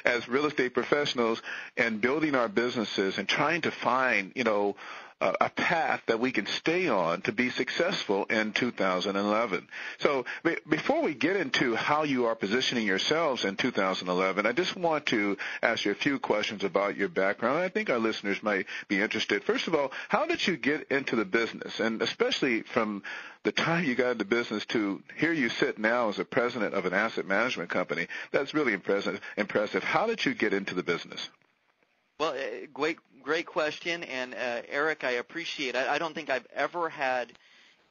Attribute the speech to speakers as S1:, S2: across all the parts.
S1: as real estate professionals and building our businesses and trying to find, a path that we can stay on to be successful in 2011. So before we get into how you are positioning yourselves in 2011, I just want to ask you a few questions about your background. I think our listeners might be interested. First of all, how did you get into the business? And especially from the time you got into business to here you sit now as a president of an asset management company, that's really impressive. How did you get into the business?
S2: Well, great question, and Eric, I appreciate it. I don't think I've ever had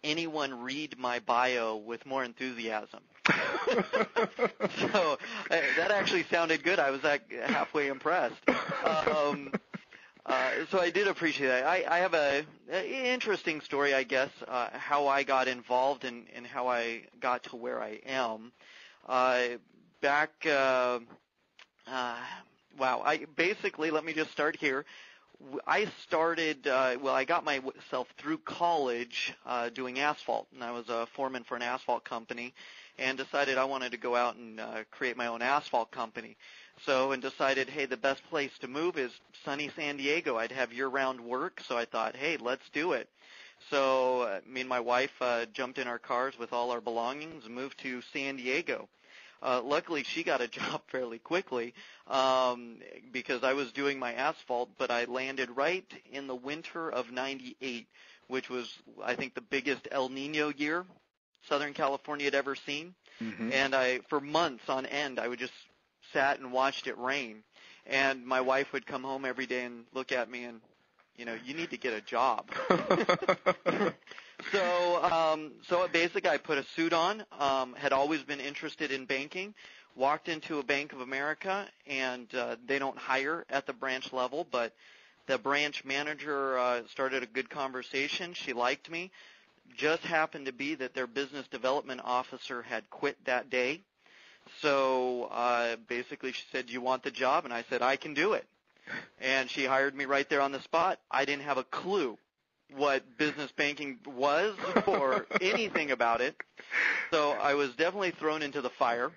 S2: anyone read my bio with more enthusiasm. So that actually sounded good. I was halfway impressed. So I did appreciate that. I have an interesting story, I guess, how I got involved and how I got to where I am. Let me just start here. I started, I got myself through college doing asphalt, and I was a foreman for an asphalt company and decided I wanted to go out and create my own asphalt company. And decided, hey, the best place to move is sunny San Diego. I'd have year-round work, so I thought, hey, let's do it. So me and my wife jumped in our cars with all our belongings and moved to San Diego. Luckily, she got a job fairly quickly because I was doing my asphalt, but I landed right in the winter of '98, which was, I think, the biggest El Nino year Southern California had ever seen. Mm-hmm. And for months on end, I would just sat and watched it rain. And my wife would come home every day and look at me and, you need to get a job. So basically I put a suit on, had always been interested in banking, walked into a Bank of America, and they don't hire at the branch level, but the branch manager started a good conversation. She liked me. Just happened to be that their business development officer had quit that day. So basically she said, do you want the job? And I said, I can do it. And she hired me right there on the spot. I didn't have a clue what business banking was or anything about it. So I was definitely thrown into the fire,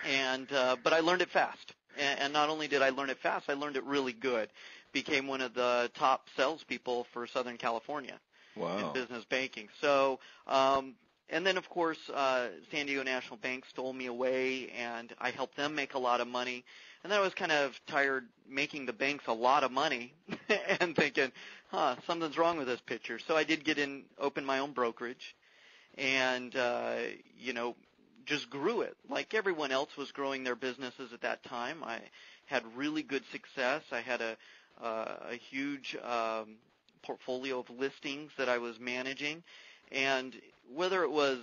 S2: but I learned it fast. And not only did I learn it fast, I learned it really good. Became one of the top salespeople for Southern California.
S1: Wow.
S2: In business banking. So, and then, of course, San Diego National Bank stole me away, and I helped them make a lot of money. And then I was kind of tired making the banks a lot of money and thinking, something's wrong with this picture. So I did open my own brokerage and, just grew it. Like everyone else was growing their businesses at that time. I had really good success. I had a huge portfolio of listings that I was managing. And whether it was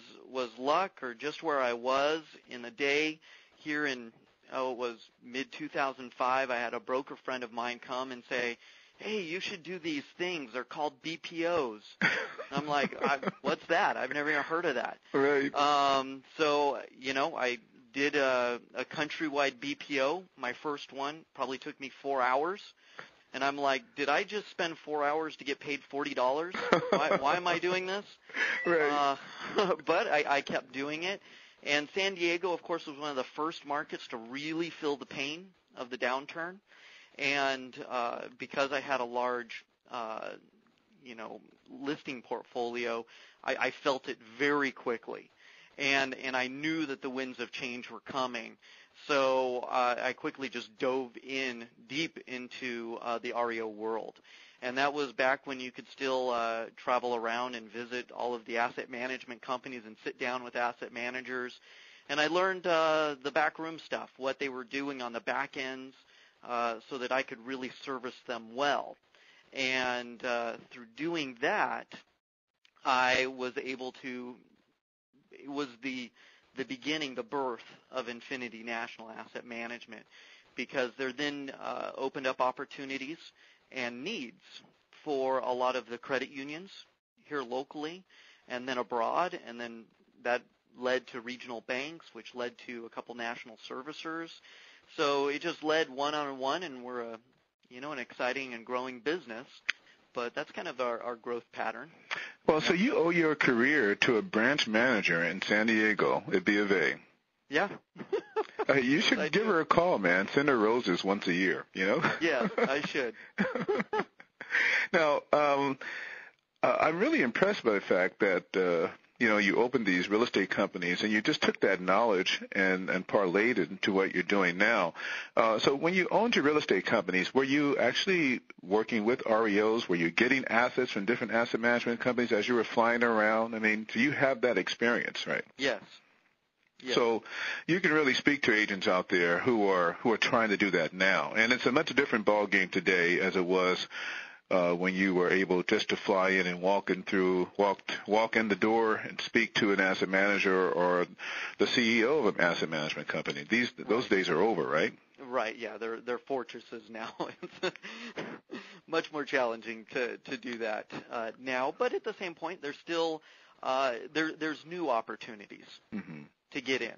S2: luck or just where I was in the day here in, it was mid-2005, I had a broker friend of mine come and say, hey, you should do these things. They're called BPOs. And I'm like, what's that? I've never even heard of that.
S1: Right.
S2: So, I did a countrywide BPO. My first one probably took me 4 hours. And I'm like, did I just spend 4 hours to get paid $40? Why am I doing this?
S1: Right.
S2: But I kept doing it. And San Diego, of course, was one of the first markets to really feel the pain of the downturn. And because I had a large, listing portfolio, I felt it very quickly. And I knew that the winds of change were coming. So I quickly just dove in deep into the REO world. And that was back when you could still travel around and visit all of the asset management companies and sit down with asset managers. And I learned the backroom stuff, what they were doing on the back ends, so that I could really service them well. And through doing that, I was able to – it was the beginning, the birth of Infinity National Asset Management, because there then opened up opportunities and needs for a lot of the credit unions here locally and then abroad, and then that led to regional banks, which led to a couple national servicers. So it just led one on one, and we're an exciting and growing business. But that's kind of our growth pattern.
S1: Well, so you owe your career to a branch manager in San Diego at B of A.
S2: Yeah.
S1: You should give her a call, man. Send her roses once a year, you know?
S2: Yes, I should.
S1: Now, I'm really impressed by the fact that, you opened these real estate companies and you just took that knowledge and parlayed it into what you're doing now. So when you owned your real estate companies, were you actually working with REOs? Were you getting assets from different asset management companies as you were flying around? I mean, do you have that experience, right?
S2: Yes. Yes.
S1: So you can really speak to agents out there who are trying to do that now. And it's a much different ballgame today as it was when you were able just to fly in and walk in the door and speak to an asset manager or the CEO of an asset management company. Those days are over, right?
S2: Right. Yeah, they're fortresses now. It's much more challenging to do that now. But at the same point, there's still there's new opportunities to get in.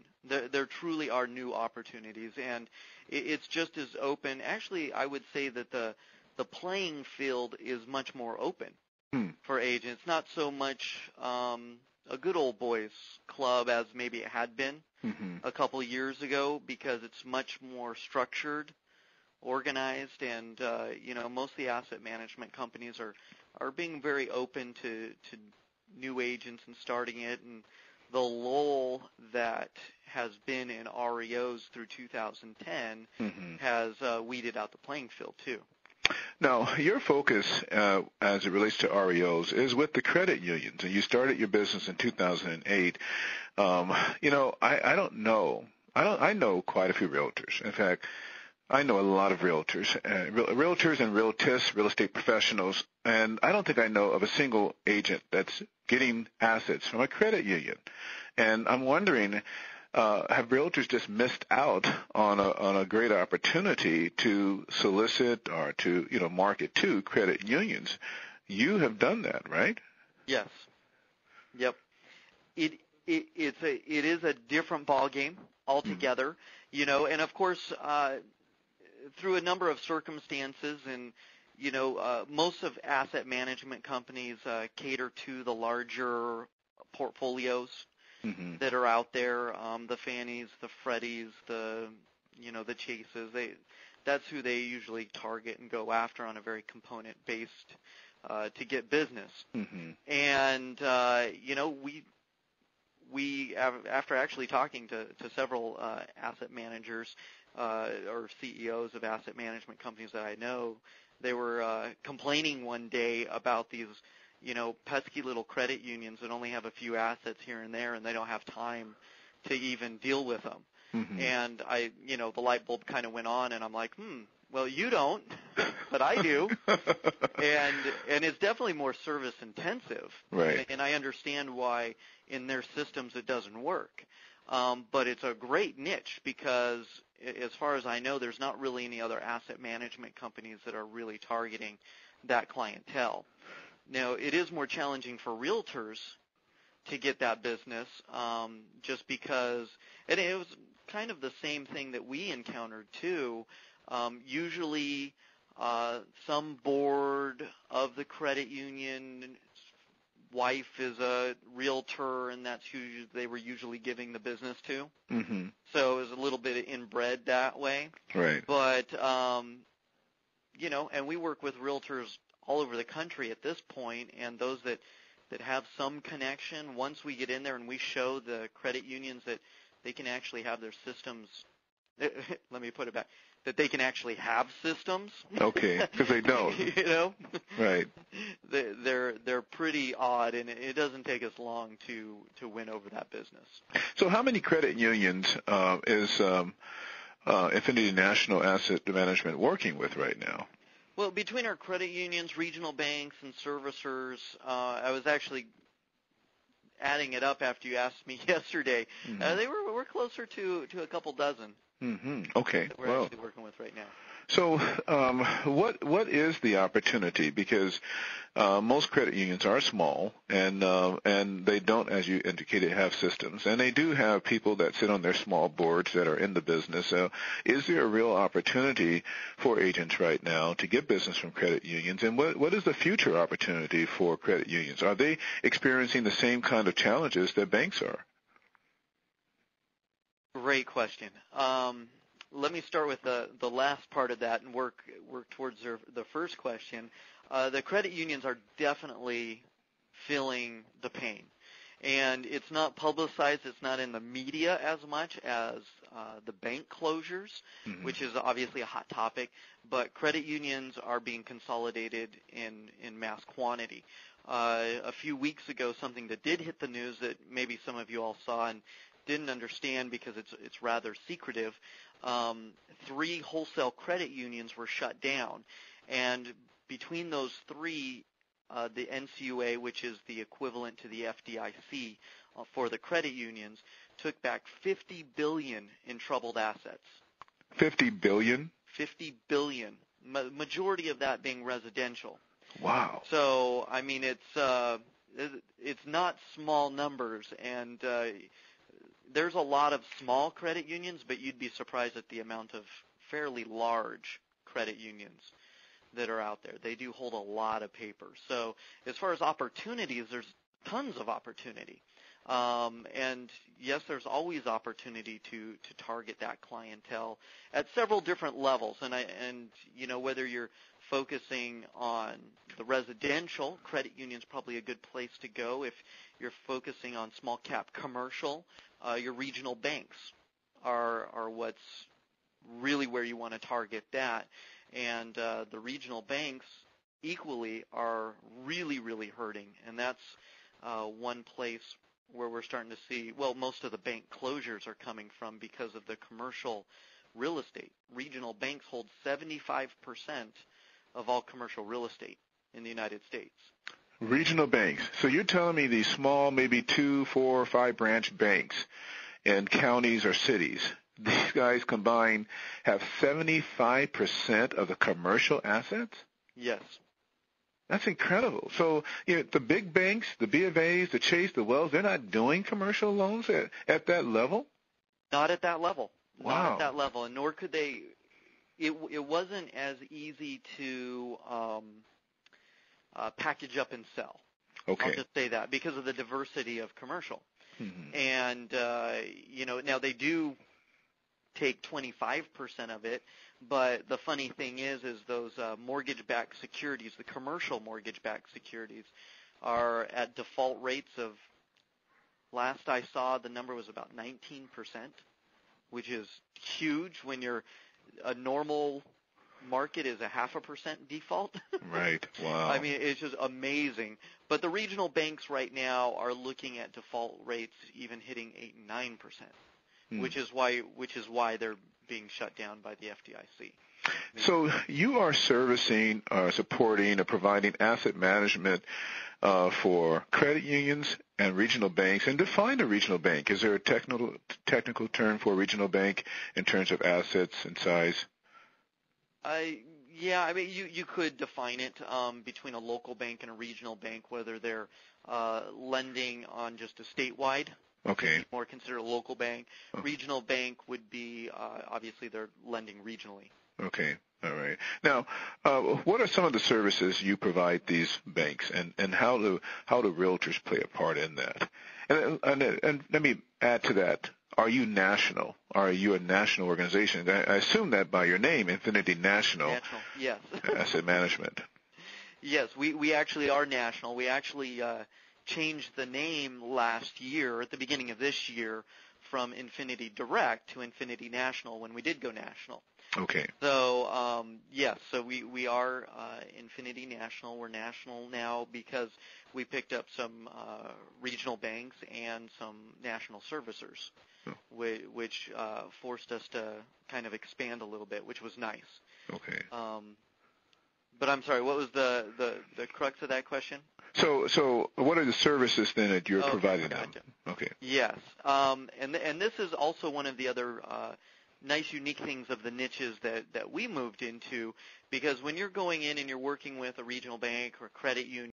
S2: There truly are new opportunities, and it's just as open. Actually, I would say that the playing field is much more open for agents. Not so much a good old boys club as maybe it had been a couple years ago, because it's much more structured, organized, and most of the asset management companies are being very open to new agents and starting it. And the lull that has been in REOs through 2010 has weeded out the playing field too.
S1: Now, your focus as it relates to REOs is with the credit unions, and you started your business in 2008. I don't know. I know quite a few realtors. In fact, I know a lot of realtors and realtists, real estate professionals, and I don't think I know of a single agent that's getting assets from a credit union. And I'm wondering, have realtors just missed out on a great opportunity to solicit or to market to credit unions? You have done that, right?
S2: Yes. Yep. It is a different ballgame altogether, and of course through a number of circumstances, and most of asset management companies cater to the larger portfolios that are out there, the Fannies, the Freddies, the Chases. That's who they usually target and go after on a very component-based to get business. And we after actually talking to several asset managers or CEOs of asset management companies that I know, they were complaining one day about these pesky little credit unions that only have a few assets here and there, and they don't have time to even deal with them. And the light bulb kind of went on, and I'm like, well, you don't, but I do. And it's definitely more service intensive.
S1: Right.
S2: And I understand why in their systems it doesn't work. But it's a great niche because, as far as I know, there's not really any other asset management companies that are really targeting that clientele. Now, it is more challenging for realtors to get that business just because, and it was kind of the same thing that we encountered too. Usually some board of the credit union wife is a realtor, and that's who they were usually giving the business to. So it was a little bit inbred that way.
S1: Right.
S2: But, and we work with realtors all over the country at this point, and those that have some connection, once we get in there and we show the credit unions that they can actually have their systems, let me put it back, that they can actually have systems.
S1: Okay, because they don't. Right.
S2: They're pretty odd, and it doesn't take us long to win over that business.
S1: So how many credit unions is Infinity National Asset Management working with right now?
S2: Well, between our credit unions, regional banks, and servicers, I was actually adding it up after you asked me yesterday. We're closer to a couple dozen.
S1: Okay.
S2: That we're actually working with right now.
S1: So what is the opportunity? Because most credit unions are small, and they don't, as you indicated, have systems. And they do have people that sit on their small boards that are in the business. So is there a real opportunity for agents right now to get business from credit unions? And what is the future opportunity for credit unions? Are they experiencing the same kind of challenges that banks are?
S2: Great question. Let me start with the last part of that and work towards the first question. The credit unions are definitely feeling the pain. And it's not publicized, it's not in the media as much as the bank closures, which is obviously a hot topic, but credit unions are being consolidated in mass quantity. A few weeks ago, something that did hit the news that maybe some of you all saw and didn't understand because it's rather secretive, 3 wholesale credit unions were shut down, and between those 3, the NCUA, which is the equivalent to the FDIC for the credit unions, took back $50 billion in troubled assets.
S1: $50 billion?
S2: $50 billion. Majority of that being residential.
S1: Wow.
S2: So, I mean, it's not small numbers, and there's a lot of small credit unions, but you'd be surprised at the amount of fairly large credit unions that are out there. They do hold a lot of paper. So as far as opportunities, there's tons of opportunity. And yes, there's always opportunity to target that clientele at several different levels. And you know, whether you're focusing on the residential, credit union's probably a good place to go. If you're focusing on small cap commercial, your regional banks are what's really where you want to target that. And the regional banks equally are really, really hurting, and that's one place where we're starting to see, well, most of the bank closures are coming from because of the commercial real estate. Regional banks hold 75% of all commercial real estate in the United States.
S1: Regional banks. So you're telling me these small, maybe 2, 4, 5 branch banks in counties or cities, these guys combined have 75% of the commercial assets?
S2: Yes.
S1: That's incredible. So, you know, the big banks, the B of A's, the Chase, the Wells, they're not doing commercial loans at that level?
S2: Not at that level.
S1: Wow.
S2: Not at that level, and nor could they. It wasn't as easy to package up and sell.
S1: Okay.
S2: I'll just say that because of the diversity of commercial.
S1: Mm-hmm.
S2: And, you know, now they do take 25% of it, but the funny thing is those mortgage-backed securities, the commercial mortgage-backed securities, are at default rates of, last I saw, the number was about 19%, which is huge when a normal market is a 0.5% default.
S1: Right. Wow.
S2: I mean, it's just amazing. But the regional banks right now are looking at default rates even hitting 8 and 9%. Which is why they're being shut down by the FDIC.
S1: So you are servicing, supporting, or providing asset management for credit unions and regional banks. And define a regional bank. Is there a technical term for a regional bank in terms of assets and size?
S2: Yeah, I mean, you could define it between a local bank and a regional bank, whether they're lending on just a statewide.
S1: Okay.
S2: More considered a local bank. Regional bank would be, obviously, they're lending regionally.
S1: Okay. All right. Now, what are some of the services you provide these banks, and how do realtors play a part in that? And let me add to that. Are you national? Are you a national organization? I assume that by your name, Infinity National.
S2: National, yes.
S1: Asset Management.
S2: Yes, we actually are national. We actually changed the name last year, at the beginning of this year, from Infinity Direct to Infinity National when we did go national.
S1: Okay.
S2: So, yes, so we are Infinity National. We're national now because we picked up some regional banks and some national servicers, which forced us to kind of expand a little bit, which was nice.
S1: Okay.
S2: But I'm sorry, what was the crux of that question?
S1: So what are the services then that you're providing them? Okay.
S2: Yes, and this is also one of the other nice, unique things of the niches that we moved into, because when you're going in and you're working with a regional bank or credit union,